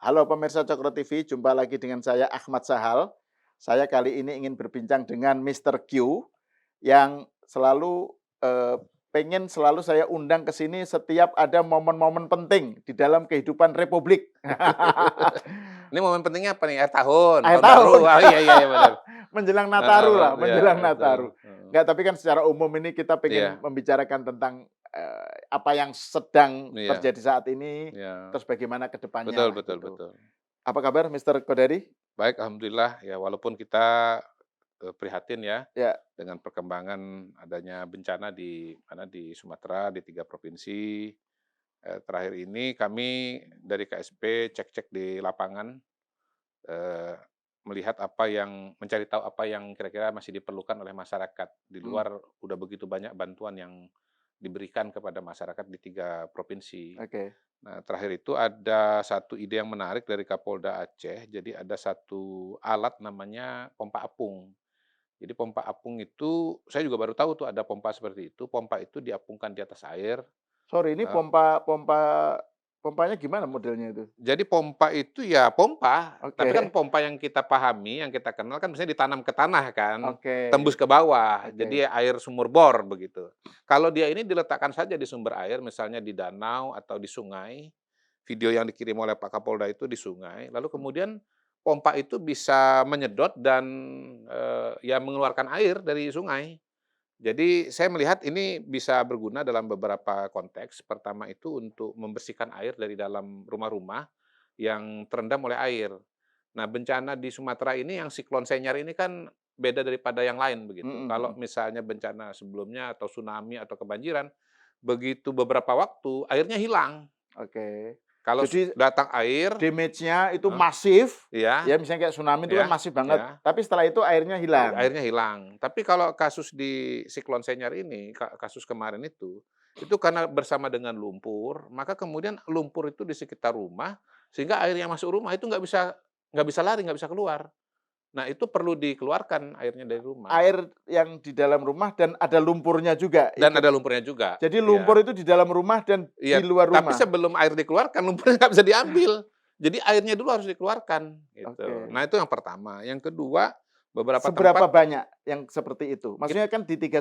Halo pemirsa Cokro TV, jumpa lagi dengan saya Ahmad Sahal. Saya kali ini ingin berbincang dengan Mister Q yang selalu pengen selalu saya undang ke sini setiap ada momen-momen penting di dalam kehidupan Republik. Ini momen pentingnya apa nih? Akhir tahun, Akhir tahun baru. tahun. Oh iya benar. Menjelang Heeh, Nataru lah, iya menjelang betul. Nataru. Enggak, tapi kan secara umum ini kita pengen Iya, membicarakan tentang apa yang sedang iya, terjadi saat ini, iya. terus bagaimana ke depannya Betul lah betul gitu. betul. Apa kabar Mister Kodari? Baik, alhamdulillah ya walaupun kita, prihatin ya Ya, dengan perkembangan adanya bencana di mana, di Sumatera, di 3 provinsi. Terakhir ini kami dari KSP cek-cek di lapangan, eee, melihat apa yang mencari tahu apa yang kira-kira masih diperlukan oleh masyarakat. Di mhm, luar udah begitu banyak bantuan yang diberikan kepada masyarakat di 3 provinsi. oke. Nah, terakhir itu ada satu ide yang menarik dari Kapolda Aceh. Jadi ada satu alat namanya pompa apung. Jadi pompa apung itu saya juga baru tahu tuh ada pompa seperti itu. Pompa itu diapungkan di atas air. Sorry, ini eee, pompanya gimana modelnya itu? jadi pompa itu ya pompa, tapi kan Oke, pompa yang kita pahami, yang kita kenal kan biasanya ditanam ke tanah kan, oke, tembus ke bawah, oke, jadi air sumur bor begitu. Kalau dia ini diletakkan saja di sumber air, misalnya di danau atau di sungai. Video yang dikirim oleh Pak Kapolda itu di sungai, lalu kemudian pompa itu bisa menyedot dan, ya mengeluarkan air dari sungai. Jadi saya melihat ini bisa berguna dalam beberapa konteks. Pertama itu untuk membersihkan air dari dalam rumah-rumah yang terendam oleh air. Nah, bencana di Sumatera ini yang siklon Senyar ini kan beda daripada yang lain begitu. mhm Kalau mhm, misalnya bencana sebelumnya atau tsunami atau kebanjiran, begitu beberapa waktu airnya hilang. oke. Kalau Jadi datang air, damage-nya itu heeh, masif, iya ya misalnya kayak tsunami itu kan iya masif banget, iya, tapi setelah itu airnya hilang. airnya hilang. Tapi kalau kasus di siklon Senyar ini, kasus kemarin itu karena bersama dengan lumpur, maka kemudian lumpur itu di sekitar rumah, sehingga air yang masuk rumah itu nggak bisa lari, nggak bisa keluar. Nah, itu perlu dikeluarkan airnya dari rumah, Air yang di dalam rumah dan ada lumpurnya juga dan ikut. ada lumpurnya juga, Jadi lumpur iya. itu di dalam rumah dan di Iya, luar tapi rumah. sebelum air dikeluarkan, lumpurnya nggak bisa diambil. Jadi airnya dulu harus dikeluarkan, gitu. Oke. Nah, itu yang pertama. Yang kedua, beberapa Seberapa tempat. banyak yang seperti itu? Maksudnya kan di 3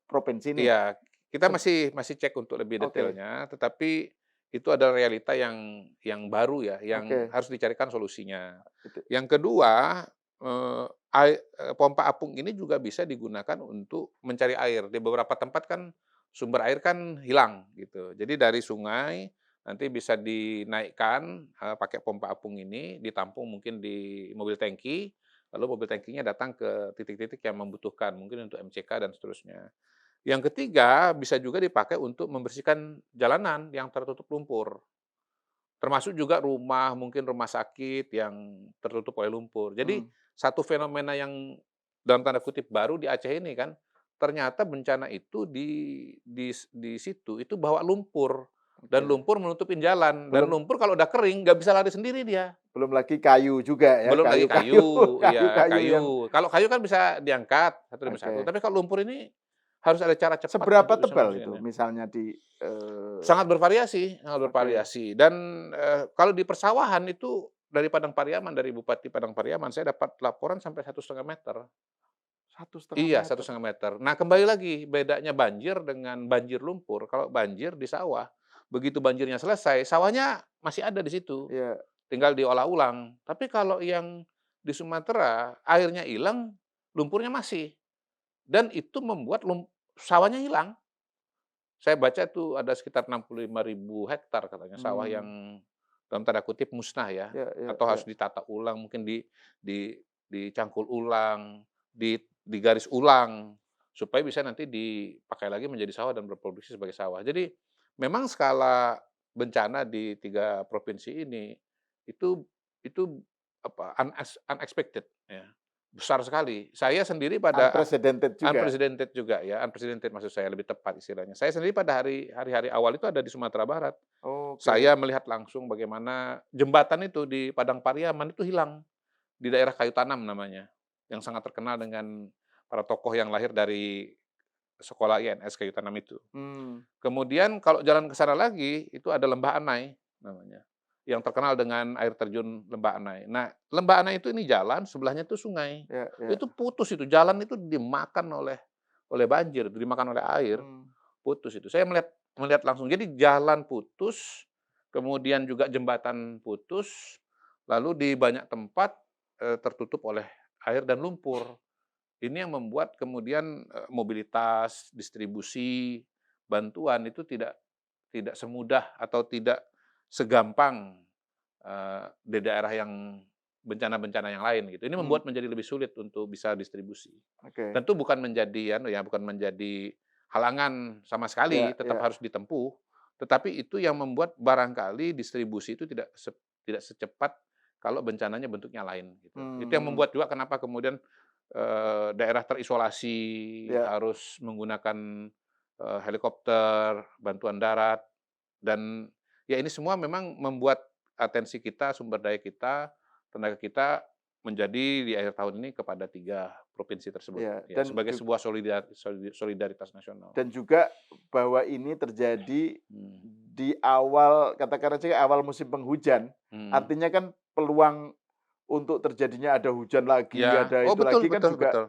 provinsi nih. Iya, kita Seb masih cek untuk lebih Oke, detailnya, tetapi itu adalah realita yang baru ya, yang oke. harus dicarikan solusinya. Itu Yang kedua, pompa apung ini juga bisa digunakan untuk mencari air. Di beberapa tempat kan sumber air kan hilang gitu. Jadi dari sungai nanti bisa dinaikkan, pakai pompa apung ini, ditampung mungkin di mobil tangki, lalu mobil tangkinya datang ke titik-titik yang membutuhkan, mungkin untuk MCK dan seterusnya. Yang ketiga, bisa juga dipakai untuk membersihkan jalanan yang tertutup lumpur, termasuk juga rumah, mungkin rumah sakit yang tertutup oleh lumpur. Jadi, mhm, satu fenomena yang dalam tanda kutip baru di Aceh ini kan, ternyata bencana itu di situ itu bawa lumpur, dan oke. lumpur menutupin jalan, dan Belum lumpur kalau udah kering nggak bisa lari sendiri dia. belum lagi kayu juga ya, Belum lagi kayu-kayu kayu, iya kayu-kayu yang kayu. Kalau kayu kan bisa diangkat satu demi satu, oke. tapi kalau lumpur ini harus ada cara cepat Seberapa untuk bisa tebal itu membersihkannya. misalnya Sangat oke, bervariasi dan, kalau di persawahan itu dari Padang Pariaman, dari Bupati Padang Pariaman, saya dapat laporan sampai 1,5 meter. 1,5 Iya, satu meter? setengah meter. Nah, kembali lagi bedanya banjir dengan banjir lumpur, kalau banjir di sawah, begitu banjirnya selesai, sawahnya masih ada di situ, Iya, tinggal diolah ulang. Tapi kalau yang di Sumatera, airnya hilang, lumpurnya masih, dan itu membuat sawahnya hilang. Saya baca tuh ada sekitar 65.000 hektar katanya sawah mmm, yang dalam tanda kutip musnah ya, ya ya atau ya. harus ditata ulang, mungkin di dicangkul ulang, digaris ulang, supaya bisa nanti dipakai lagi menjadi sawah dan berproduksi sebagai sawah. Jadi memang skala bencana di 3 provinsi ini itu itu unexpected ya, besar sekali. Saya sendiri pada Unprecedented juga. unprecedented juga ya, unprecedented maksud saya, lebih tepat istilahnya. Saya sendiri pada hari-hari awal itu ada di Sumatera Barat. Oke. Saya melihat langsung bagaimana jembatan itu di Padang Pariaman itu hilang, di daerah Kayu Tanam namanya, yang sangat terkenal dengan para tokoh yang lahir dari sekolah INS Kayu Tanam itu. Mmm, Kemudian kalau jalan ke sana lagi, itu ada Lembah Anai namanya. yang terkenal dengan air terjun Lembah Anai. Nah, Lembah Anai itu ini jalan, sebelahnya itu sungai. Ya, ya. Itu putus itu, jalan itu dimakan oleh banjir, dimakan oleh air, Mmm, putus itu. Saya melihat melihat langsung. Jadi jalan putus, kemudian juga jembatan putus, lalu di banyak tempat, tertutup oleh air dan lumpur. Ini yang membuat kemudian, mobilitas, distribusi, bantuan itu tidak semudah atau tidak segampang, di daerah yang bencana-bencana yang lain gitu. Ini mmm, membuat menjadi lebih sulit untuk bisa distribusi. oke. Tentu bukan menjadi bukan menjadi halangan sama sekali, Ya, tetap ya. harus ditempuh, tetapi itu yang membuat barangkali distribusi itu tidak secepat kalau bencananya bentuknya lain gitu. Itu yang Mhm. membuat juga kenapa kemudian, daerah terisolasi Ya, harus menggunakan, helikopter, bantuan darat, dan ya ini semua memang membuat atensi kita, sumber daya kita, tenaga kita menjadi di akhir tahun ini kepada 3 provinsi tersebut, ya. ya sebagai sebuah solidaritas nasional. Dan juga bahwa ini terjadi Hmm, di awal, katakan aja awal musim penghujan, mhm. artinya kan peluang untuk terjadinya ada hujan lagi, Ya, ada oh itu betul lagi kan betul juga betul,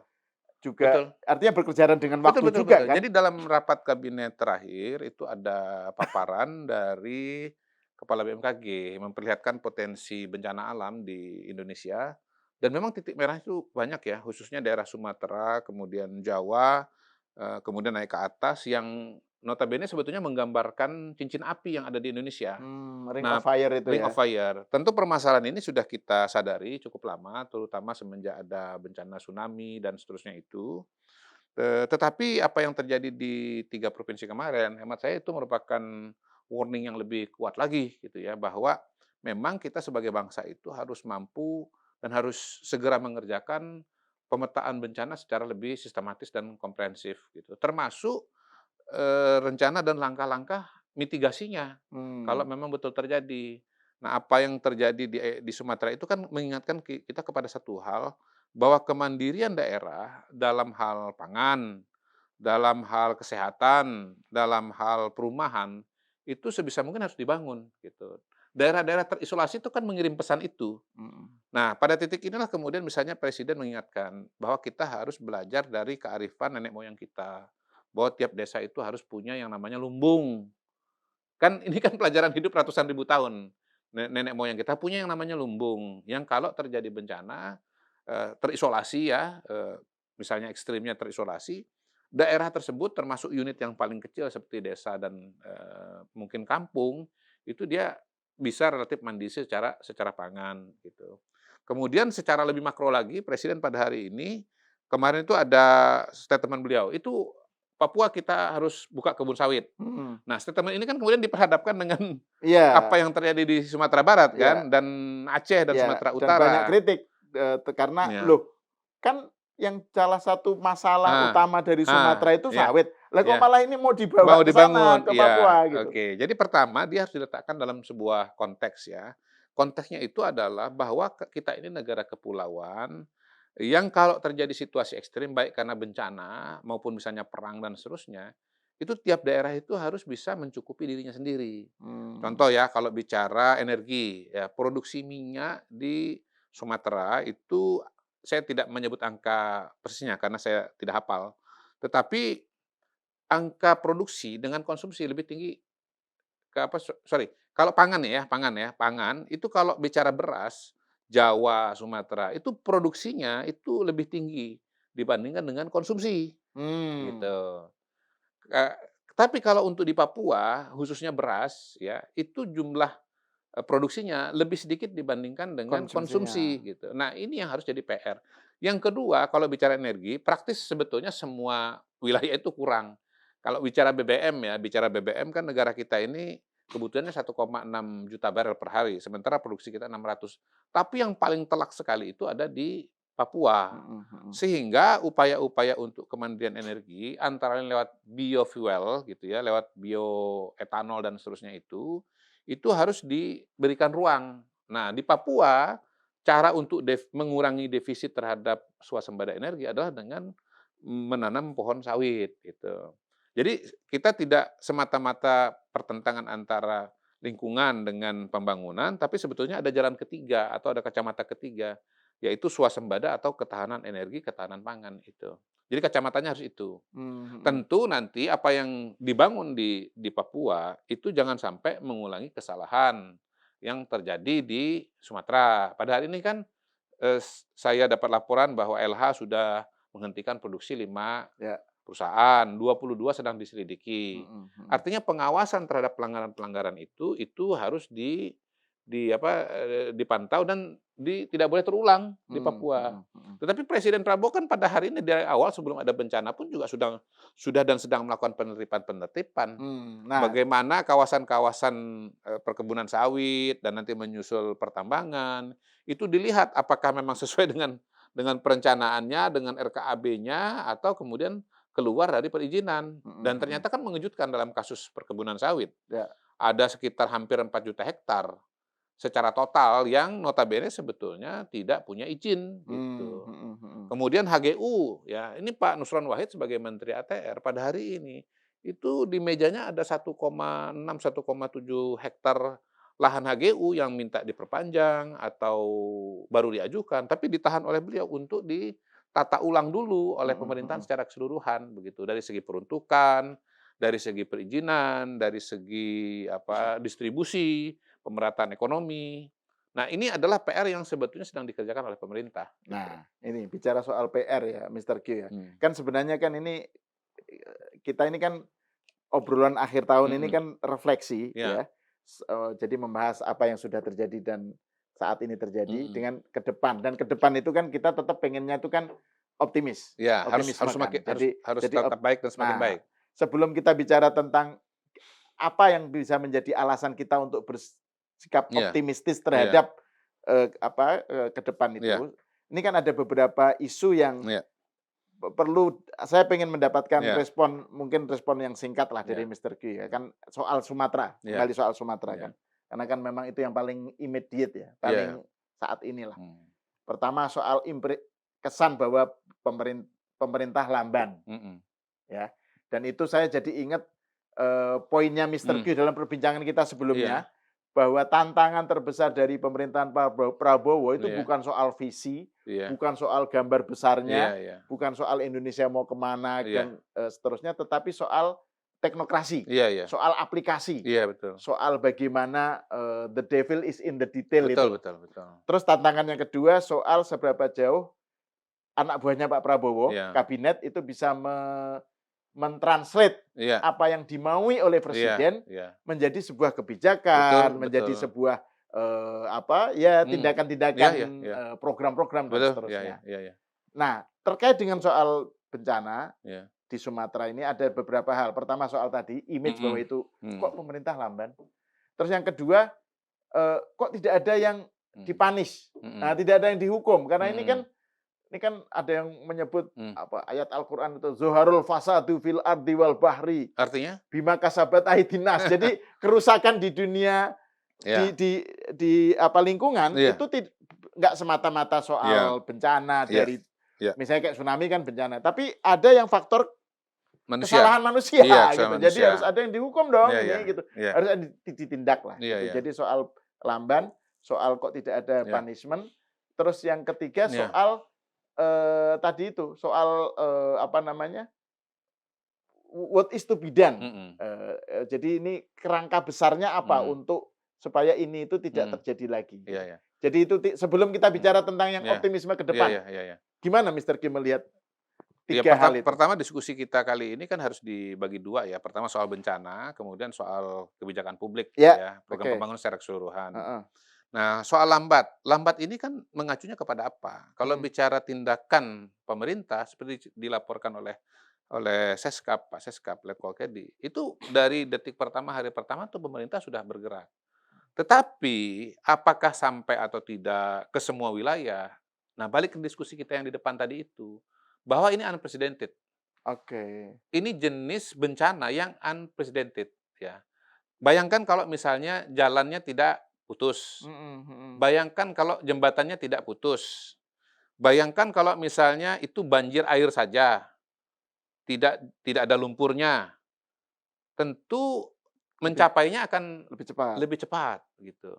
juga betul. artinya berkejaran dengan Betul waktu betul juga betul. kan? Jadi dalam rapat kabinet terakhir itu ada paparan dari Kepala BMKG memperlihatkan potensi bencana alam di Indonesia dan memang titik merah itu banyak ya, khususnya daerah Sumatera, kemudian Jawa, kemudian naik ke atas yang notabene sebetulnya menggambarkan cincin api yang ada di Indonesia. Ring of Nah, Fire itu Ring ya? of Fire. Tentu permasalahan ini sudah kita sadari cukup lama, terutama semenjak ada bencana tsunami dan seterusnya itu. Tetapi apa yang terjadi di 3 provinsi kemarin, hemat saya itu merupakan warning yang lebih kuat lagi gitu ya, bahwa memang kita sebagai bangsa itu harus mampu dan harus segera mengerjakan pemetaan bencana secara lebih sistematis dan komprehensif gitu. Termasuk, rencana dan langkah-langkah mitigasinya, kalau Mmm, memang betul terjadi. Nah, apa yang terjadi di Sumatera itu kan mengingatkan kita kepada satu hal, bahwa kemandirian daerah dalam hal pangan, dalam hal kesehatan, dalam hal perumahan, itu sebisa mungkin harus dibangun, gitu. Daerah-daerah terisolasi itu kan mengirim pesan itu. mhm. Nah, pada titik inilah kemudian misalnya presiden mengingatkan bahwa kita harus belajar dari kearifan nenek moyang kita, bahwa tiap desa itu harus punya yang namanya lumbung. Kan ini kan pelajaran hidup ratusan ribu tahun. Nenek moyang kita punya yang namanya lumbung, yang kalau terjadi bencana, terisolasi ya, misalnya ekstrimnya terisolasi, daerah tersebut termasuk unit yang paling kecil seperti desa dan, mungkin kampung, itu dia bisa relatif mandiri secara secara pangan, gitu. Kemudian secara lebih makro lagi, presiden pada hari ini, kemarin itu ada statement beliau, itu Papua kita harus buka kebun sawit. Mhm. Nah, statement ini kan kemudian diperhadapkan dengan apa Iya, yang terjadi di Sumatera Barat iya, kan, dan Aceh dan iya, Sumatera dan banyak Utara. kritik, karena Ya. loh, kan yang salah satu masalah Ah, utama dari ah, Sumatera itu iya, sawit, lah kok iya. malah ini mau dibawa Mau ke sana, dibangun, ke iya, Papua gitu? oke. Jadi pertama dia harus diletakkan dalam sebuah konteks ya. Konteksnya itu adalah bahwa kita ini negara kepulauan yang kalau terjadi situasi ekstrim baik karena bencana maupun misalnya perang dan seterusnya, itu tiap daerah itu harus bisa mencukupi dirinya sendiri. Mmm, Contoh ya kalau bicara energi, ya produksi minyak di Sumatera itu saya tidak menyebut angka persisnya karena saya tidak hafal. Tetapi angka produksi dengan konsumsi lebih tinggi ke apa, sorry, kalau pangan itu kalau bicara beras, Jawa, Sumatera, itu produksinya itu lebih tinggi dibandingkan dengan konsumsi, mmm, gitu. Eee, tapi kalau untuk di Papua, khususnya beras ya, itu jumlah, produksinya lebih sedikit dibandingkan dengan konsumsinya. konsumsi, gitu. Nah, ini yang harus jadi PR. Yang kedua, kalau bicara energi, praktis sebetulnya semua wilayah itu kurang. Kalau bicara BBM kan negara kita ini kebutuhannya 1,6 juta barel per hari, sementara produksi kita 600. Tapi yang paling telak sekali itu ada di Papua. Mhm, mhm. Sehingga upaya-upaya untuk kemandirian energi antara lain lewat biofuel gitu ya, lewat bioetanol dan seterusnya itu harus diberikan ruang. Nah, di Papua cara untuk mengurangi defisit terhadap swasembada energi adalah dengan menanam pohon sawit gitu. Jadi kita tidak semata-mata pertentangan antara lingkungan dengan pembangunan, tapi sebetulnya ada jalan ketiga atau ada kacamata ketiga, yaitu swasembada atau ketahanan energi, ketahanan pangan itu. Jadi kacamatanya harus itu. Mhm. Tentu nanti apa yang dibangun di Papua itu jangan sampai mengulangi kesalahan yang terjadi di Sumatera. Pada hari ini kan saya dapat laporan bahwa LH sudah menghentikan produksi 5 Ya. perusahaan, 22 sedang diselidiki. Mhm mhm. Artinya pengawasan terhadap pelanggaran-pelanggaran itu harus dipantau dan tidak boleh terulang di Mmm, Papua. mhm mhm. Tetapi Presiden Prabowo kan pada hari ini dari awal sebelum ada bencana pun juga sudah dan sedang melakukan penertiban-penertiban. Nah, Bagaimana kawasan-kawasan, perkebunan sawit dan nanti menyusul pertambangan, itu dilihat apakah memang sesuai dengan perencanaannya, dengan RKAB-nya, atau kemudian keluar dari perizinan. mhm Dan mhm. ternyata kan mengejutkan dalam kasus perkebunan sawit. Ya. Ada sekitar hampir 4 juta hektar secara total yang notabene sebetulnya tidak punya izin, gitu. Mhm mhm. Kemudian HGU, ya ini Pak Nusron Wahid sebagai Menteri ATR pada hari ini, itu di mejanya ada 1,6, 1,7 hektar lahan HGU yang minta diperpanjang atau baru diajukan, tapi ditahan oleh beliau untuk ditata ulang dulu oleh Mhm pemerintahan mhm. secara keseluruhan, begitu. Dari segi peruntukan, dari segi perizinan, dari segi distribusi, pemerataan ekonomi. Nah, ini adalah PR yang sebetulnya sedang dikerjakan oleh pemerintah, gitu. Nah, ini bicara soal PR ya, Mister Q ya. Hmm. Kan sebenarnya kan ini, kita ini kan obrolan akhir tahun ini Mhm, kan refleksi iya, ya, jadi membahas apa yang sudah terjadi dan saat ini terjadi mhm. dengan ke depan, dan ke depan itu kan kita tetap pengennya itu kan optimis, Iya, harus optimisme harus kan. semakin harus harus Jadi tetap baik dan semakin nah, baik. sebelum kita bicara tentang apa yang bisa menjadi alasan kita untuk bersikap Iya, optimistis iya, terhadap, ke depan iya, itu, ini kan ada beberapa isu yang iya, perlu saya pengen mendapatkan iya, respon, mungkin respon yang singkat lah dari iya, Mister Q ya, kan soal Sumatera, iya, kembali soal Sumatera iya, kan. Karena kan memang itu yang paling immediate ya, iya, paling saat inilah. mmm, Pertama soal kesan bahwa pemerintah lamban mhm, ya, dan itu saya jadi ingat, poinnya Mister mmm, Q dalam perbincangan kita sebelumnya, iya, bahwa tantangan terbesar dari pemerintahan Prabowo itu iya, bukan soal visi, iya, bukan soal gambar iya, besarnya, iya, bukan soal Indonesia mau kemana iya, dan, seterusnya, tetapi soal teknokrasi, iya, iya, soal aplikasi, iya, betul, soal bagaimana, the devil is in the detail itu betul, loh. betul, betul, Terus tantangan yang kedua soal seberapa jauh anak buahnya Pak Prabowo, iya, kabinet itu bisa mentranslate iya, apa yang dimaui oleh iya, presiden iya, menjadi sebuah betul, kebijakan, menjadi betul, sebuah, ya mmm, iya, tindakan-tindakan, iya, iya, program-program dan betul, iya, iya, seterusnya. iya, iya, Nah, terkait dengan soal bencana iya, di Sumatera ini ada beberapa hal. Pertama soal tadi, image bahwa mhm, itu, mhm, kok pemerintah lamban. Terus yang kedua, kok tidak ada yang mhm, di-punish, mhm, tidak ada yang dihukum. Karena mhm, ini kan ada yang menyebut mmm, ayat Al-Qur'an itu, "Zuharul fasadu fil ardi wal bahri, artinya? bima kasabat aydin nas." Jadi kerusakan di dunia, Iya, lingkungan iya, itu nggak semata-mata iya, soal bencana iya, dari iya, misalnya kayak tsunami kan bencana, tapi ada yang faktor manusia, kesalahan manusia iya, gitu. kesalahan Jadi manusia. harus ada yang dihukum dong Iya, iya, ini gitu. iya, Harus ada ditindak lah iya, gitu. iya, Jadi soal lamban, soal kok tidak ada iya, punishment, terus yang ketiga iya, soal, tadi itu, soal, apa namanya, what is to be done. mhm, Jadi ini kerangka besarnya apa mhm, untuk supaya ini itu tidak mhm, terjadi lagi iya, gitu. iya, Jadi itu sebelum kita mhm, bicara tentang yang iya, optimisme ke iya, depan, iya, iya, iya. gimana Mister Kim melihat Ya 3 hal itu? pertama diskusi kita kali ini kan harus dibagi 2 ya, pertama soal bencana, kemudian soal kebijakan publik Ya, ya, program oke, pembangunan secara keseluruhan. heeh, Nah, soal lambat, lambat ini kan mengacunya kepada apa? Kalau mmm, bicara tindakan pemerintah seperti dilaporkan oleh Seskap, Pak Seskap, Letkol Kedi, itu dari detik pertama, hari pertama tuh pemerintah sudah bergerak. Tetapi, apakah sampai atau tidak ke semua wilayah? Nah, balik ke diskusi kita yang di depan tadi itu, bahwa ini unprecedented. oke, Ini jenis bencana yang unprecedented, ya. Bayangkan kalau misalnya jalannya tidak putus, mhm mhm, bayangkan kalau jembatannya tidak putus, bayangkan kalau misalnya itu banjir air saja, tidak ada lumpurnya. Tentu mencapainya akan lebih cepat. lebih cepat gitu.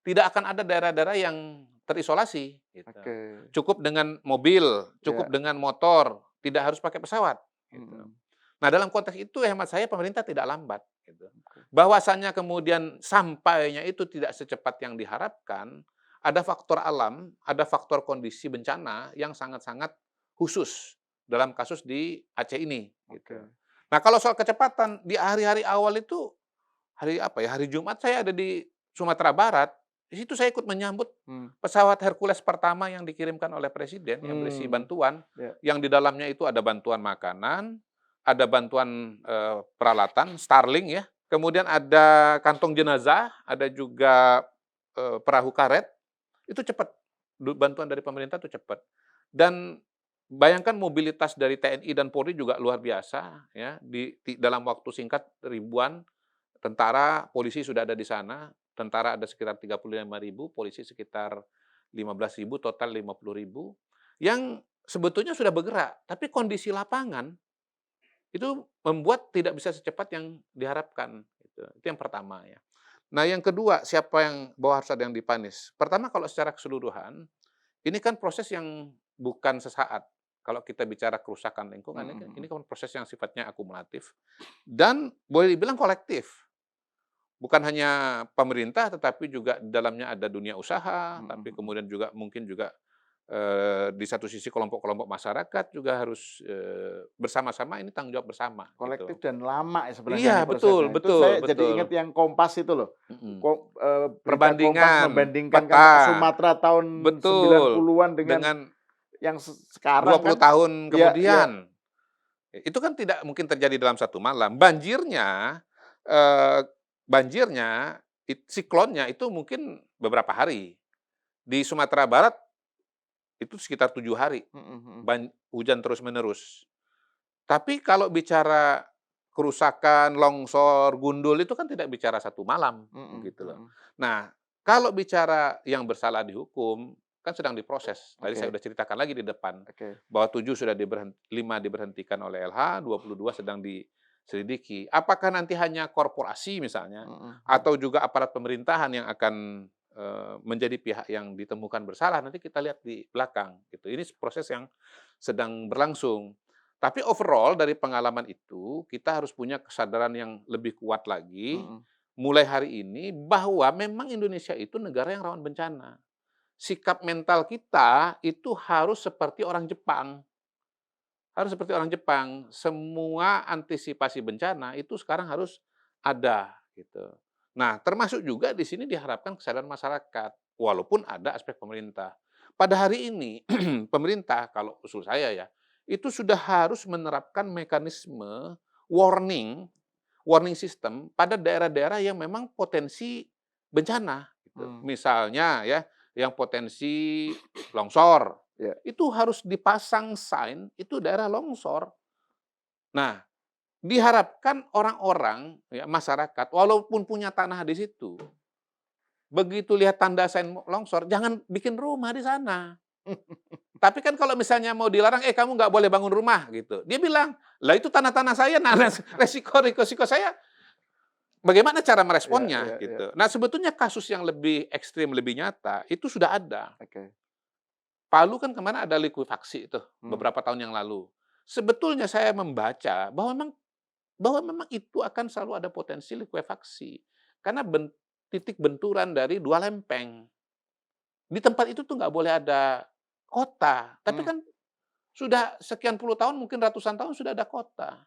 Tidak akan ada daerah-daerah yang terisolasi gitu. Oke. Cukup dengan mobil, cukup Ya. dengan motor, tidak harus pakai pesawat gitu. Mhm. Nah, dalam konteks itu hemat saya pemerintah tidak lambat gitu. Bahwasanya kemudian sampainya itu tidak secepat yang diharapkan, ada faktor alam, ada faktor kondisi bencana yang sangat-sangat khusus dalam kasus di Aceh ini gitu. Oke. Nah, kalau soal kecepatan di hari-hari awal itu hari apa ya, hari Jumat saya ada di Sumatera Barat, di situ saya ikut menyambut Hmm. pesawat Hercules pertama yang dikirimkan oleh presiden yang berisi bantuan, Ya. yang di dalamnya itu ada bantuan makanan, ada bantuan, peralatan, Starlink ya, kemudian ada kantong jenazah, ada juga, perahu karet, itu cepat, bantuan dari pemerintah itu cepat. Dan bayangkan mobilitas dari TNI dan Polri juga luar biasa ya, di dalam waktu singkat ribuan tentara, polisi sudah ada di sana, tentara ada sekitar 35.000, polisi sekitar 15.000, total 50.000, yang sebetulnya sudah bergerak, tapi kondisi lapangan itu membuat tidak bisa secepat yang diharapkan, gitu. Itu yang pertama ya. Nah, yang kedua, siapa yang bahwa harus ada yang dipanis. Pertama, kalau secara keseluruhan, ini kan proses yang bukan sesaat. Kalau kita bicara kerusakan lingkungan, ini kan proses yang sifatnya akumulatif dan boleh dibilang kolektif. Bukan hanya pemerintah, tetapi juga di dalamnya ada dunia usaha, tapi kemudian juga mungkin juga di satu sisi kelompok-kelompok masyarakat juga harus bersama-sama, ini tanggung jawab bersama. Kolektif Gitu. dan lama ya sebenarnya Iya, ini betul, prosesnya. Itu saya jadi betul. ingat yang Kompas itu loh. Berita Kompas Perbandingan membandingkan kan peta, Sumatera tahun betul, 90-an dengan yang sekarang 20 kan. tahun Iya, iya. kemudian. Itu kan tidak mungkin terjadi dalam satu malam. Banjirnya, eee, siklonnya itu mungkin beberapa hari. Di Sumatera Barat itu sekitar 7 hari, hujan terus-menerus. Tapi kalau bicara kerusakan, longsor, gundul itu kan tidak bicara satu malam, gitu loh. Nah, kalau bicara yang bersalah dihukum, kan sedang diproses. Tadi saya Oke. sudah ceritakan lagi di depan, Oke. bahwa 7 sudah 5 diberhentikan oleh LH, 22 sedang diselidiki. Apakah nanti hanya korporasi misalnya, atau juga aparat pemerintahan yang akan menjadi pihak yang ditemukan bersalah, nanti kita lihat di belakang, gitu. Ini proses yang sedang berlangsung. Tapi overall dari pengalaman itu, kita harus punya kesadaran yang lebih kuat lagi, mulai hari ini, bahwa memang Indonesia itu negara yang rawan bencana. Sikap mental kita itu harus seperti orang Jepang. Harus seperti orang Jepang. Semua antisipasi bencana itu sekarang harus ada, gitu. Nah, termasuk juga di sini diharapkan kesadaran masyarakat, walaupun ada aspek pemerintah. Pada hari ini, pemerintah, kalau usul saya ya, itu sudah harus menerapkan mekanisme warning system pada daerah-daerah yang memang potensi bencana, gitu. Misalnya ya, yang potensi longsor, Ya. itu harus dipasang sign, itu daerah longsor. Nah, diharapkan orang-orang, ya masyarakat, walaupun punya tanah di situ, begitu lihat tanda sign longsor, jangan bikin rumah di sana. Tapi kan kalau misalnya mau dilarang, kamu nggak boleh bangun rumah, gitu. Dia bilang, lah itu tanah-tanah saya, nah resiko saya, bagaimana cara meresponnya, Ya. gitu. Nah, sebetulnya kasus yang lebih ekstrim, lebih nyata, itu sudah ada. Oke. Palu kan kemarin ada likuifaksi itu, beberapa tahun yang lalu. Sebetulnya saya membaca bahwa memang itu akan selalu ada potensi likuifaksi. Karena titik benturan dari dua lempeng. Di tempat itu tuh nggak boleh ada kota. Tapi kan sudah sekian puluh tahun, mungkin ratusan tahun sudah ada kota.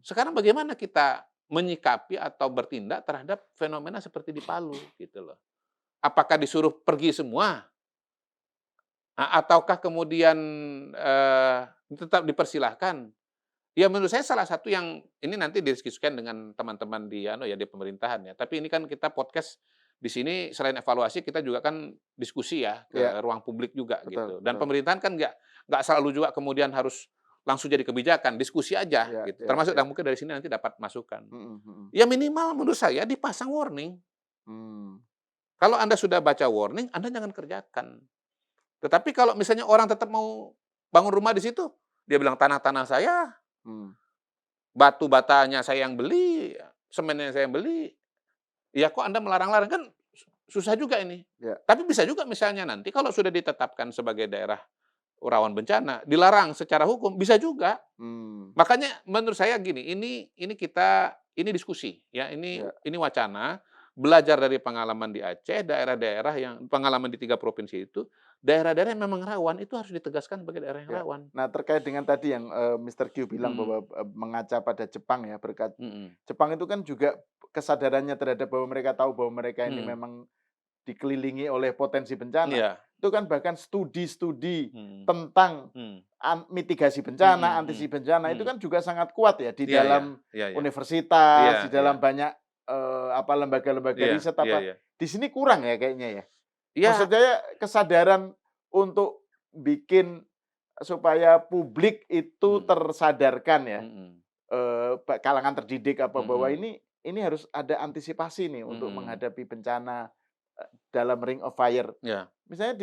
Sekarang bagaimana kita menyikapi atau bertindak terhadap fenomena seperti di Palu, gitu loh. Apakah disuruh pergi semua? Ataukah kemudian tetap dipersilahkan? Ya menurut saya salah satu yang ini nanti didiskusikan dengan teman-teman di di pemerintahan ya. Tapi ini kan kita podcast di sini selain evaluasi kita juga kan diskusi ya ke Ya. ruang publik juga Betul, gitu. Dan betul. pemerintahan kan nggak selalu juga kemudian harus langsung jadi kebijakan, diskusi aja Ya, gitu. ya, Termasuk ya. dan mungkin dari sini nanti dapat masukan. Mhm. Ya minimal menurut saya dipasang warning. Kalau Anda sudah baca warning, Anda jangan kerjakan. Tetapi kalau misalnya orang tetap mau bangun rumah di situ, dia bilang tanah-tanah saya, batu batanya saya yang beli, semen yang saya beli, ya kok Anda melarang-larang, kan susah juga ini. Ya. Tapi bisa juga misalnya nanti kalau sudah ditetapkan sebagai daerah rawan bencana, dilarang secara hukum, bisa juga. Hmm. Makanya menurut saya gini, ini diskusi ya, Ya. ini wacana, belajar dari pengalaman di Aceh, daerah-daerah yang pengalaman di 3 provinsi itu, daerah-daerah yang memang rawan itu harus ditegaskan sebagai daerah yang Ya. rawan. Nah, terkait dengan tadi yang Mr. Q bilang Mhm, bahwa mengaca pada Jepang ya, berkat mhm, Jepang itu kan juga kesadarannya terhadap bahwa mereka tahu bahwa mereka ini mhm, memang dikelilingi oleh potensi bencana. iya, Itu kan bahkan studi-studi mhm, tentang mhm, mitigasi mhm, bencana, mhm, antisipasi bencana itu mhm. kan juga sangat kuat ya di Iya, iya, dalam iya, iya, iya, universitas, di iya, dalam banyak lembaga-lembaga iya, riset iya, apa. iya. Di sini kurang ya kayaknya ya. Iya, Maksud saya kesadaran untuk bikin supaya publik itu mhm, tersadarkan ya, mhm, kalangan terdidik apa, bahwa mhm, ini harus ada antisipasi nih untuk mhm, menghadapi bencana, dalam ring of fire. iya, Misalnya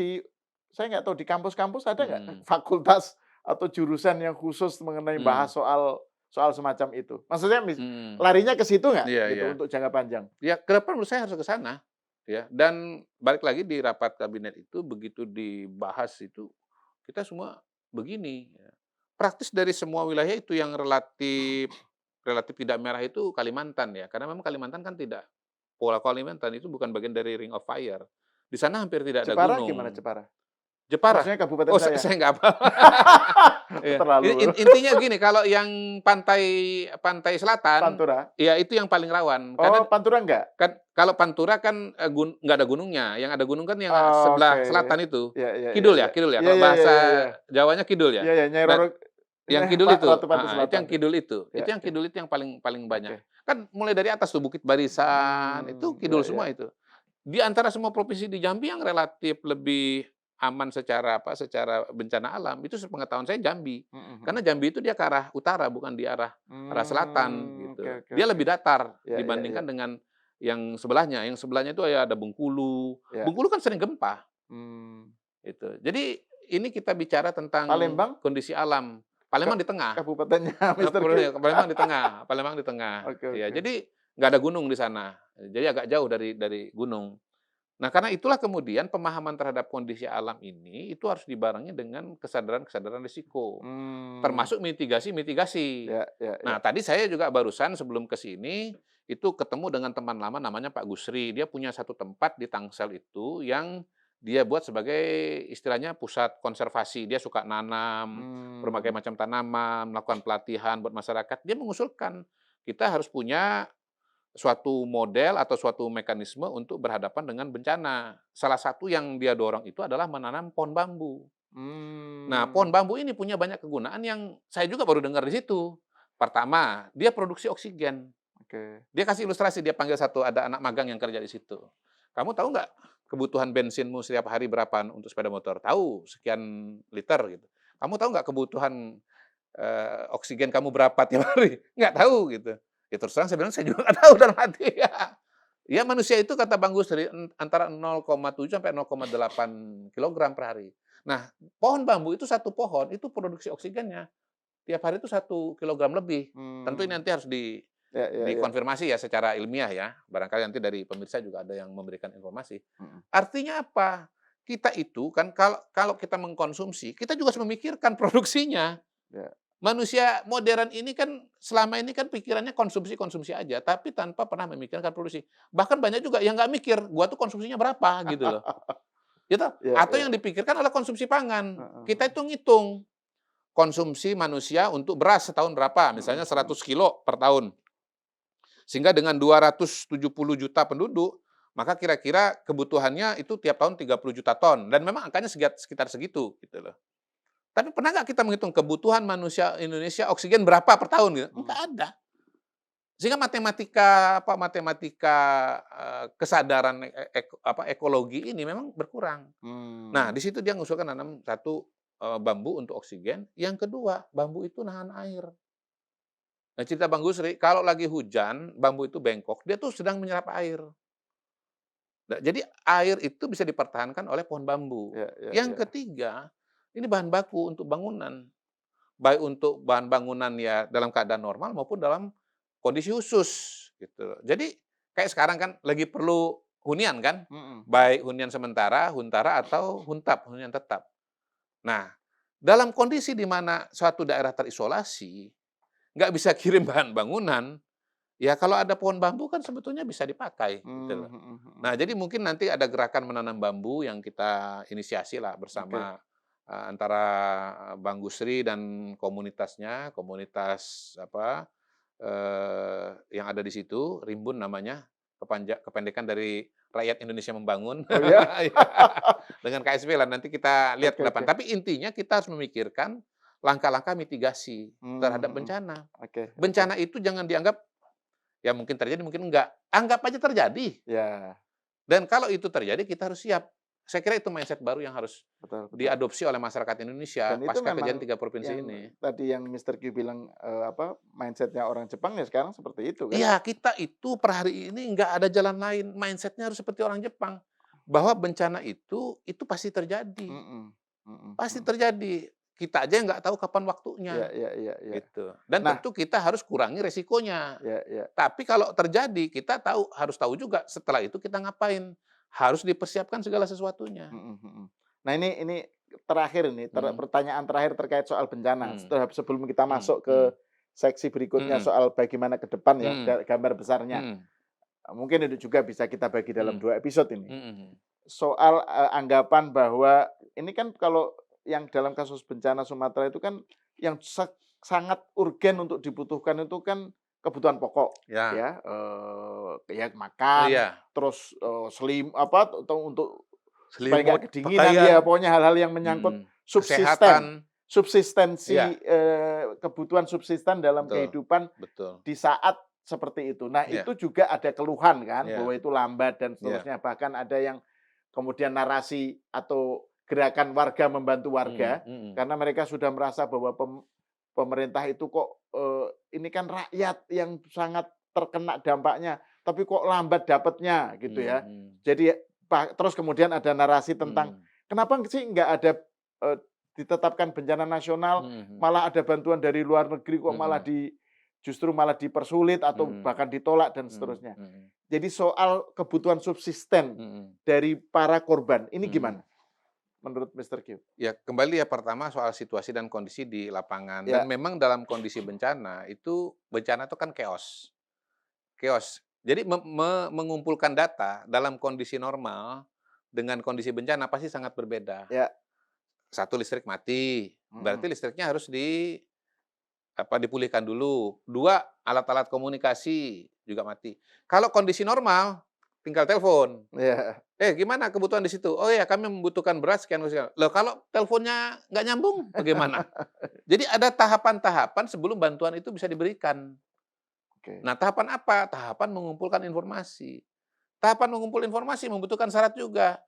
saya nggak tahu di kampus-kampus ada nggak mhm, fakultas atau jurusan yang khusus mengenai mhm, bahas soal soal semacam itu? Maksudnya mhm, larinya ke situ nggak iya, iya. gitu untuk jangka panjang? Ya, ke depan menurut saya harus ke sana, ya. Dan balik lagi di rapat kabinet itu, begitu dibahas itu, kita semua begini, ya. Praktis dari semua wilayah itu yang relatif relatif tidak merah itu Kalimantan ya, karena memang Kalimantan kan tidak Pulau Kalimantan itu bukan bagian dari Ring of Fire. Di sana hampir tidak ada Jepara gimana gunung. Jepara? Jepara? Maksudnya kabupaten Oh, saya? saya nggak hafal. Iya. Terlalu Intinya gini, kalau yang pantai pantai selatan, Pantura? ya itu yang paling rawan. Oh, Karena Pantura enggak? kan kalau Pantura kan, nggak ada gunungnya, yang ada gunung kan yang Oke. sebelah selatan itu. Ya ya ya Kidul ya ya. kidul ya? Iya Kalau iya iya bahasa iya iya. Jawanya kidul ya? Iya ya, Nyai Dan Roro yang nah, kidul Pak itu, Ratu Pantai heeh, itu Selatan yang tuh. kidul itu. Ya Itu yang ya. kidul itu yang paling paling banyak. Oke. Kan mulai dari atas tuh Bukit Barisan, itu Ya kidul ya. semua itu. Di antara semua provinsi di Jambi yang relatif lebih aman secara apa, secara bencana alam, itu sepengetahuan saya Jambi. Mhm Karena mhm. Jambi itu dia ke arah utara, bukan di arah selatan, Oke gitu. oke Dia oke. lebih datar Ya ya ya. dibandingkan dengan yang sebelahnya. Yang sebelahnya itu ya ada Bengkulu. Ya. Bengkulu kan sering gempa, Mmm. gitu. Jadi ini kita bicara tentang Palembang kondisi alam. ke Palembang di tengah. kabupatennya Mister Q? Palembang di tengah, Palembang di tengah. Oke Ya, oke. jadi nggak ada gunung di sana. Jadi agak jauh dari gunung. Nah, karena itulah kemudian pemahaman terhadap kondisi alam ini, itu harus dibarengi dengan kesadaran-kesadaran risiko, Mmm. termasuk mitigasi-mitigasi. Ya ya Nah, ya. tadi saya juga barusan sebelum ke sini, itu ketemu dengan teman lama namanya Pak Gusri. Dia punya satu tempat di Tangsel itu yang dia buat sebagai istilahnya pusat konservasi. Dia suka nanam berbagai Mmm. macam tanaman, melakukan pelatihan buat masyarakat. Dia mengusulkan, kita harus punya suatu model atau suatu mekanisme untuk berhadapan dengan bencana. Salah satu yang dia dorong itu adalah menanam pohon bambu. Nah, pohon Mmm. bambu ini punya banyak kegunaan yang saya juga baru dengar di situ. Pertama, dia produksi oksigen. Oke. Dia kasih ilustrasi, dia panggil satu, ada anak magang yang kerja di situ. "Kamu tahu nggak kebutuhan bensinmu setiap hari berapa untuk sepeda motor?" "Tahu, sekian liter," gitu. "Kamu tahu nggak kebutuhan oksigen kamu berapa tiap hari?" "Nggak tahu," gitu. Ya terus terang saya bilang, "Saya juga nggak tahu," dalam hati ya. Ya manusia itu kata Bang Gusri antara 0,7 sampai 0,8 kilogram per hari. Nah, pohon bambu itu satu pohon itu produksi oksigennya tiap hari itu 1 kilogram lebih. Tentu ini Mmm. nanti harus Ya ya ya. dikonfirmasi ya secara ilmiah ya. Barangkali nanti dari pemirsa juga ada yang memberikan informasi. Mhm. Artinya apa? Kita itu kan kalau kalau kita mengkonsumsi, kita juga harus memikirkan produksinya. Ya. Manusia modern ini kan selama ini kan pikirannya konsumsi-konsumsi aja, tapi tanpa pernah memikirkan produksi. Bahkan banyak juga yang nggak mikir, gua tuh konsumsinya berapa gitu loh, gitu. Ya Atau ya. yang dipikirkan adalah konsumsi pangan. Heeh Kita heeh. itu ngitung konsumsi manusia untuk beras setahun berapa, misalnya Mhm 100 mhm. kilo per tahun. Sehingga dengan 270 juta penduduk, maka kira-kira kebutuhannya itu tiap tahun 30 juta ton dan memang angkanya sekitar segitu gitu loh. Tapi pernah nggak kita menghitung kebutuhan manusia Indonesia oksigen berapa per tahun gitu? Mhm. Enggak ada. Sehingga matematika, kesadaran ekologi ini memang berkurang. Nah, Mmm. di situ dia mengusulkan nanam satu, bambu untuk oksigen, yang kedua, bambu itu nahan air. Nah, cerita Bang Gusri, kalau lagi hujan, bambu itu bengkok, dia tuh sedang menyerap air. Nah, jadi air itu bisa dipertahankan oleh pohon bambu. Ya ya ya. Yang ketiga, ini bahan baku untuk bangunan. Baik untuk bahan bangunan ya dalam keadaan normal maupun dalam kondisi khusus. gitu. Jadi kayak sekarang kan lagi perlu hunian kan, Mhm. baik hunian sementara, huntara atau huntap, hunian tetap. Nah, dalam kondisi di mana suatu daerah terisolasi, nggak bisa kirim bahan bangunan, ya kalau ada pohon bambu kan sebetulnya bisa dipakai, gitu Mmm, loh. mhm Nah, mhm jadi mhm. mungkin nanti ada gerakan menanam bambu yang kita inisiasi lah Oke. bersama, antara, Bang Gusri dan komunitasnya, komunitas apa, yang ada di situ, Rimbun namanya, kependekan dari Rakyat Indonesia Membangun. Oh ya? Iya, dengan KSP lah, nanti kita lihat ke Oke depan. oke. Tapi intinya kita harus memikirkan langkah-langkah mitigasi Mmm, terhadap mhm. bencana. Oke oke. Bencana itu jangan dianggap, ya mungkin terjadi, mungkin enggak. Anggap aja terjadi. Ya, Dan kalau itu terjadi, kita harus siap. Saya kira itu mindset baru yang harus betul betul. diadopsi oleh masyarakat Indonesia Dan itu pasca kejadian memang 3 provinsi yang ini. tadi yang Mister Q bilang, apa, mindset-nya orang Jepang ya sekarang seperti itu kan? Iya, kita itu per hari ini nggak ada jalan lain, mindset-nya harus seperti orang Jepang. Bahwa bencana itu pasti terjadi. Mhm mhm Pasti mhm. terjadi. Kita aja yang nggak tahu kapan waktunya, Iya iya iya iya. gitu. Dan Nah, tentu kita harus kurangi resikonya. ya ya. Tapi kalau terjadi, kita harus tahu juga setelah itu kita ngapain. Harus dipersiapkan segala sesuatunya. Mhm mhm. Nah ini terakhir ini, Mhm, pertanyaan terakhir terkait soal bencana. mhm, Setelah sebelum kita mhm, masuk ke mhm, seksi berikutnya mhm, soal bagaimana ke depan ya, mhm, gambar besarnya. mhm, Mungkin itu juga bisa kita bagi dalam mhm, 2 episode ini. mhm, Soal, anggapan bahwa ini kan kalau yang dalam kasus bencana Sumatera itu kan yang sangat urgen untuk dibutuhkan itu kan kebutuhan pokok ya, ya, ya makan, iya, terus, apa, atau untuk supaya selimut, nggak kedinginan, pakaian, ya pokoknya hal-hal yang menyangkut mhm, subsisten, kesehatan, subsistensi, iya, kebutuhan subsisten dalam betul, kehidupan betul, di saat seperti itu. Nah, iya, itu juga ada keluhan kan, bahwa iya, itu lambat dan iya, seterusnya. Bahkan ada yang kemudian narasi atau gerakan warga membantu mhm, warga, mhm, karena mereka sudah merasa bahwa pemerintah itu kok, ini kan rakyat yang sangat terkena dampaknya, tapi kok lambat dapatnya gitu ya. mhm, Jadi terus kemudian ada narasi tentang, mhm, kenapa sih nggak ada, eee, ditetapkan bencana nasional, mhm, malah ada bantuan dari luar negeri kok malah mhm, justru malah dipersulit atau mhm, bahkan ditolak dan mhm, seterusnya. mhm, Jadi soal kebutuhan subsisten mhm, dari para korban, ini mhm. gimana menurut Mister Q? Ya, kembali ya pertama soal situasi dan kondisi di lapangan dan Ya, memang dalam kondisi bencana itu kan chaos, chaos. Jadi mengumpulkan data dalam kondisi normal dengan kondisi bencana pasti sangat berbeda. ya, Satu, listrik mati, mhm, berarti listriknya harus dipulihkan dulu. 2, alat-alat komunikasi juga mati. Kalau kondisi normal, tinggal telepon. iya, Gimana kebutuhan di situ?" "Oh ya, kami membutuhkan beras sekian sekian." Loh, kalau teleponnya nggak nyambung bagaimana? Jadi ada tahapan-tahapan sebelum bantuan itu bisa diberikan. oke, Nah, tahapan apa? Tahapan mengumpulkan informasi. Tahapan mengumpul informasi membutuhkan syarat juga.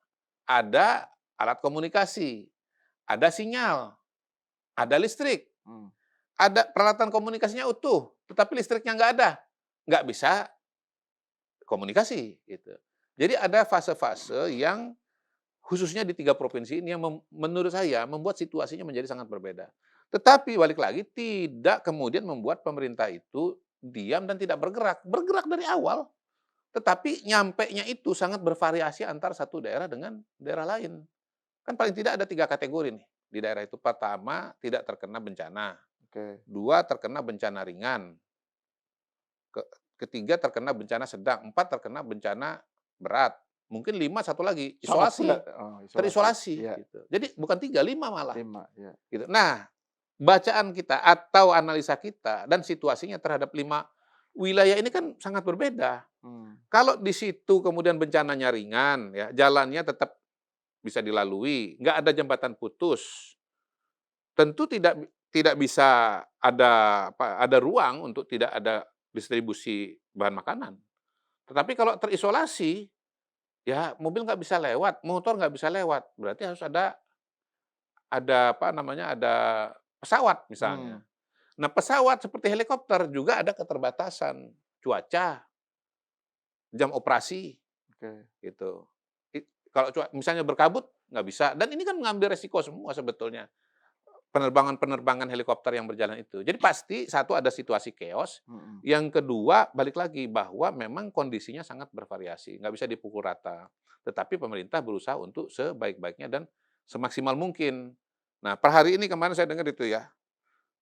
Ada alat komunikasi, ada sinyal, ada listrik, mmm, ada peralatan komunikasinya utuh, tetapi listriknya nggak ada. Nggak bisa komunikasi, gitu. Jadi ada fase-fase yang khususnya di 3 provinsi ini yang menurut saya membuat situasinya menjadi sangat berbeda. Tetapi balik lagi tidak kemudian membuat pemerintah itu diam dan tidak bergerak. Bergerak dari awal, tetapi nyampenya itu sangat bervariasi antara satu daerah dengan daerah lain. Kan paling tidak ada 3 kategori nih di daerah itu. Pertama, tidak terkena bencana. oke. 2, terkena bencana ringan. Ke ketiga, terkena bencana sedang. 4, terkena bencana berat. Mungkin 5, satu lagi, Sangat berat, isolasi. oh isolasi, Terisolasi iya, gitu. Jadi bukan 3, 5 malah 5 iya, gitu. Nah, bacaan kita atau analisa kita dan situasinya terhadap 5 wilayah ini kan sangat berbeda. mmm, Kalau di situ kemudian bencananya ringan ya, jalannya tetap bisa dilalui, nggak ada jembatan putus, tentu tidak bisa ada ruang untuk tidak ada distribusi bahan makanan. Tetapi kalau terisolasi, ya mobil nggak bisa lewat, motor nggak bisa lewat, berarti harus ada pesawat mmm, misalnya. Nah, pesawat seperti helikopter juga ada keterbatasan cuaca, jam operasi, oke, gitu. Kalau misalnya berkabut, nggak bisa dan ini kan mengambil resiko semua sebetulnya. penerbangan-penerbangan helikopter yang berjalan itu. Jadi pasti satu ada situasi chaos, Mhm. yang kedua balik lagi bahwa memang kondisinya sangat bervariasi, nggak bisa dipukul rata. Tetapi pemerintah berusaha untuk sebaik-baiknya dan semaksimal mungkin. Nah, per hari ini kemarin saya dengar itu ya,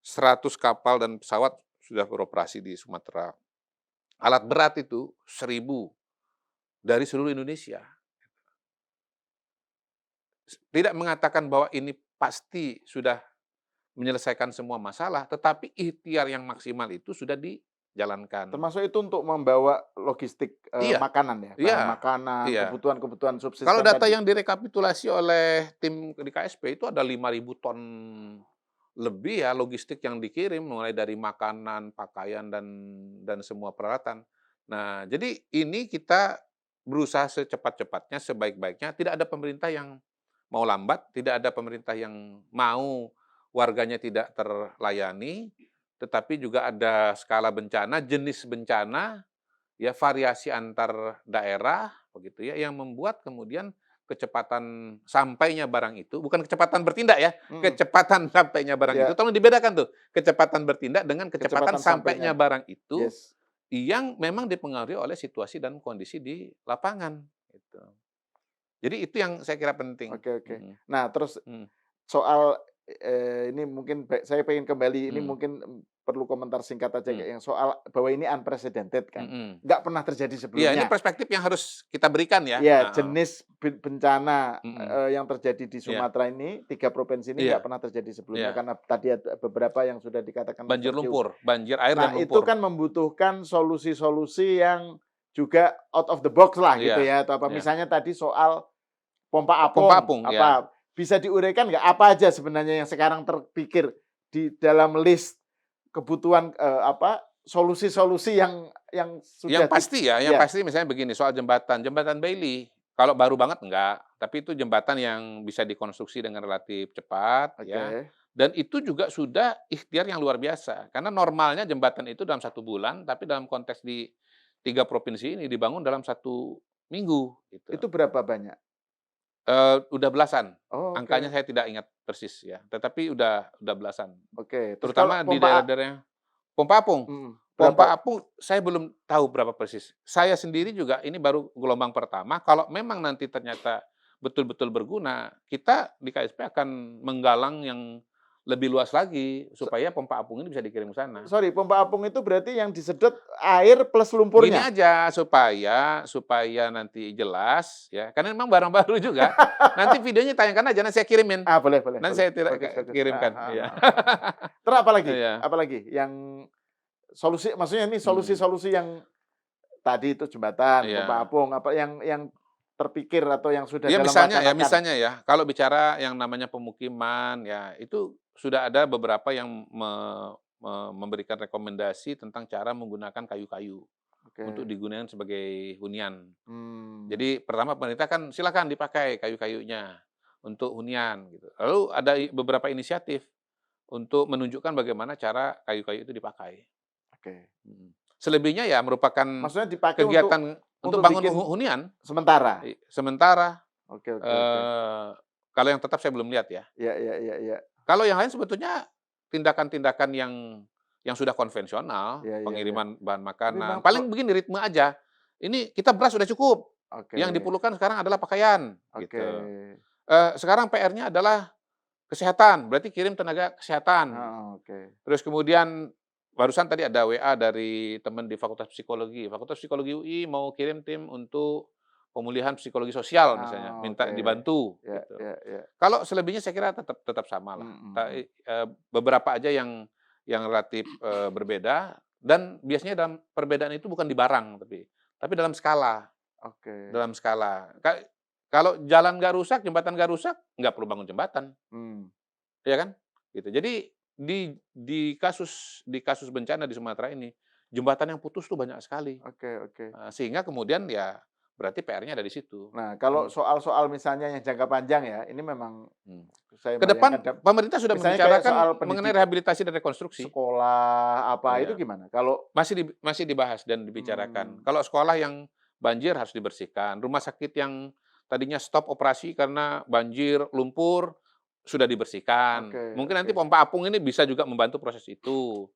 100 kapal dan pesawat sudah beroperasi di Sumatera. Alat berat itu 1.000 dari seluruh Indonesia. Tidak mengatakan bahwa ini pasti sudah menyelesaikan semua masalah, tetapi ikhtiar yang maksimal itu sudah dijalankan. Termasuk itu untuk membawa logistik, Iya, makanan ya, bahan iya, makanan, iya. kebutuhan-kebutuhan Kalau subsisten data tadi? yang direkapitulasi oleh tim di KSP itu ada 5.000 ton lebih ya logistik yang dikirim, mulai dari makanan, pakaian, dan semua peralatan. Nah, jadi ini kita berusaha secepat-cepatnya, sebaik-baiknya, tidak ada pemerintah yang mau lambat, tidak ada pemerintah yang mau warganya tidak terlayani, tetapi juga ada skala bencana, jenis bencana, ya variasi antar daerah, begitu ya, yang membuat kemudian kecepatan sampainya barang itu, bukan kecepatan bertindak ya, Mhm, kecepatan sampainya barang itu, iya, tolong dibedakan tuh, kecepatan bertindak dengan kecepatan kecepatan sampainya. sampainya barang itu, Yes. yang memang dipengaruhi oleh situasi dan kondisi di lapangan, gitu. Jadi itu yang saya kira penting. Oke, oke. Mhm, Nah, terus mhm, soal, ini mungkin saya pengen kembali, ini mhm, mungkin, perlu komentar singkat aja mhm, kayak yang soal bahwa ini unprecedented kan, mhm. nggak pernah terjadi Iya, ini sebelumnya. perspektif yang harus kita berikan ya, Ya, heeh, jenis bencana, mhm, yang terjadi di iya, Sumatera ini, 3 provinsi ini nggak iya, pernah terjadi sebelumnya iya. karena tadi ada beberapa yang sudah dikatakan Banjir Mister Q. lumpur, banjir air dan Nah, itu lumpur. kan membutuhkan solusi-solusi yang juga out of the box lah gitu Iya, ya, atau apa, iya. misalnya tadi soal pompa Pompa apung, apung, ya. apa, bisa diuraikan nggak apa aja sebenarnya yang sekarang terpikir di dalam list kebutuhan, apa, solusi-solusi yang Yang sudah pasti ya, yang ya, pasti misalnya begini, soal jembatan, jembatan Bailey, kalau baru banget enggak, tapi itu jembatan yang bisa dikonstruksi dengan relatif cepat ya, oke, dan itu juga sudah ikhtiar yang luar biasa. Karena normalnya jembatan itu dalam 1 bulan, tapi dalam konteks di 3 provinsi ini dibangun dalam 1 minggu, gitu. itu berapa banyak? Udah belasan, Oh, angkanya oke, saya tidak ingat persis ya, tetapi udah belasan. oke. Terus kalau Terutama di daerah-daerah pompa apung. berapa? Pompa apung saya belum tahu berapa persis. Saya sendiri juga ini baru gelombang pertama, kalau memang nanti ternyata betul-betul berguna, kita di KSP akan menggalang yang lebih luas lagi, So supaya pompa apung ini bisa dikirim ke sana. sorry, pompa apung itu berarti yang disedot air plus Gini lumpurnya? aja, supaya supaya nanti jelas ya, karena memang barang baru juga, nanti videonya tayangkan aja, nanti saya kirimin. Ah, boleh, boleh, Nanti boleh. saya Bagus, bagus. Heeh, kirimkan, heeh, iya. heeh. Terus apalagi? Iya, Apalagi yang solusi, maksudnya ini mhm, solusi-solusi yang tadi itu jembatan, pompa iya. apung, apa yang terpikir atau yang sudah Ya dalam wacanakan? misalnya ya, kalau bicara yang namanya pemukiman, ya itu sudah ada beberapa yang memberikan rekomendasi tentang cara menggunakan kayu-kayu untuk Oke. digunakan sebagai hunian. Mmm, Jadi pertama pemerintah kan silakan dipakai kayu-kayunya untuk hunian gitu. Lalu ada beberapa inisiatif untuk menunjukkan bagaimana cara kayu-kayu itu dipakai. oke. Mhm. Selebihnya ya merupakan Maksudnya dipakai kegiatan untuk untuk bangun bikin hunian, sementara? sementara. Oke, oke, oke. Eee, kalau yang tetap saya belum lihat ya. Iya, iya, iya, iya. Kalau yang lain sebetulnya tindakan-tindakan yang sudah konvensional, Iya, iya, iya. pengiriman bahan Tapi makanan, memang paling begini ritme aja, ini kita beras sudah cukup, oke, yang diperlukan sekarang adalah pakaian, oke. gitu. Sekarang PR-nya adalah kesehatan, berarti kirim tenaga kesehatan. Heeh, oke. Terus kemudian barusan tadi ada WA dari teman di Fakultas Psikologi UI mau kirim tim untuk pemulihan psikologi sosial misalnya, Oh, minta oke. dibantu, Ya, gitu. ya, ya. Kalau selebihnya saya kira tetap tetap samalah. Mhm, mhm. Beberapa aja yang relatif, berbeda dan biasanya dalam perbedaan itu bukan di barang tapi Oke. dalam skala. Kalau jalan nggak rusak, jembatan nggak rusak, nggak perlu bangun jembatan, Mmm, ya kan? Gitu. Jadi di kasus bencana di Sumatera ini, jembatan yang putus tuh banyak sekali, oke, oke. sehingga kemudian ya berarti PR-nya ada di situ. Nah, kalau Mmm, soal-soal misalnya yang jangka panjang ya, ini memang mhm. saya Ke depan bayangkan pemerintah sudah misalnya kayak membicarakan soal mengenai pendidik, rehabilitasi dan rekonstruksi. sekolah, apa, itu Iya, gimana? Kalau masih dibahas dan dibicarakan. mmm, Kalau sekolah yang banjir harus dibersihkan, rumah sakit yang tadinya stop operasi karena banjir, lumpur, sudah dibersihkan. Oke, Mungkin nanti oke. pompa apung ini bisa juga membantu proses itu.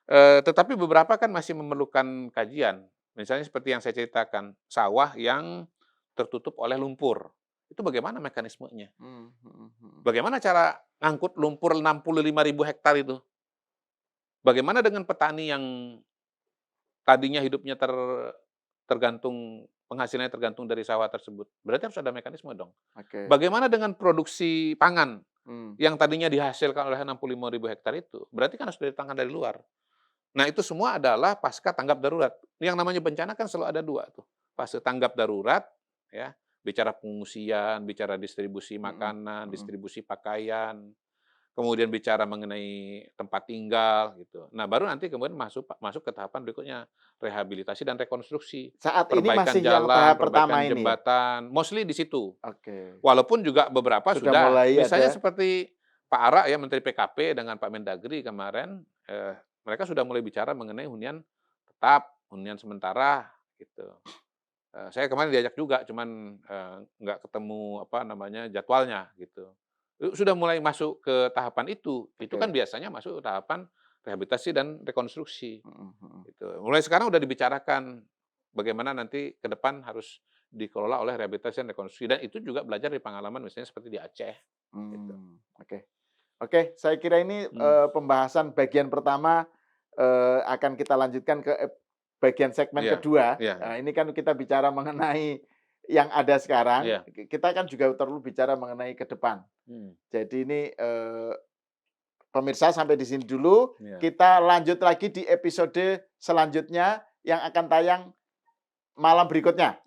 Tetapi beberapa kan masih memerlukan kajian. Misalnya seperti yang saya ceritakan, sawah yang tertutup oleh lumpur. Itu bagaimana mekanismenya? Mhm. Bagaimana cara ngangkut lumpur 65.000 hektar itu? Bagaimana dengan petani yang tadinya hidupnya tergantung penghasilannya tergantung dari sawah tersebut? Berarti harus ada mekanisme dong. Oke. Bagaimana dengan produksi pangan Mmm, yang tadinya dihasilkan oleh 65.000 hektar itu? Berarti kan harus datangkan dari luar. Nah, itu semua adalah pasca tanggap darurat. Yang namanya bencana kan selalu ada 2 tuh, fase tanggap darurat, ya, bicara pengungsian, bicara distribusi mhm makanan, mhm. distribusi pakaian, kemudian bicara mengenai tempat tinggal, gitu. Nah, baru nanti kemudian masuk masuk ke tahapan berikutnya, rehabilitasi dan rekonstruksi, Saat ini perbaikan masih yang jalan, tahap pertama perbaikan ini ya? jembatan, mostly di situ. Oke. Walaupun juga beberapa Sudah sudah, mulai misalnya ada seperti Pak Ara ya, Menteri PKP dengan Pak Mendagri kemarin, mereka sudah mulai bicara mengenai hunian tetap, hunian sementara, gitu. Saya kemarin diajak juga, cuman, nggak ketemu, apa namanya, jadwalnya, gitu. Sudah mulai masuk ke tahapan itu kan oke. biasanya masuk ke tahapan rehabilitasi dan rekonstruksi, Mhm. gitu. Mulai sekarang udah dibicarakan, bagaimana nanti ke depan harus dikelola oleh rehabilitasi dan rekonstruksi, dan itu juga belajar dari pengalaman misalnya seperti di Aceh, gitu. Oke. Oke, saya kira ini, Mhm, pembahasan bagian pertama, akan kita lanjutkan ke bagian segmen iya, kedua. iya, iya, Ini kan kita bicara mengenai yang ada sekarang, iya, kita kan juga perlu bicara mengenai ke depan. mhm, Jadi ini, pemirsa sampai di sini dulu, iya. kita lanjut lagi di episode selanjutnya yang akan tayang malam berikutnya.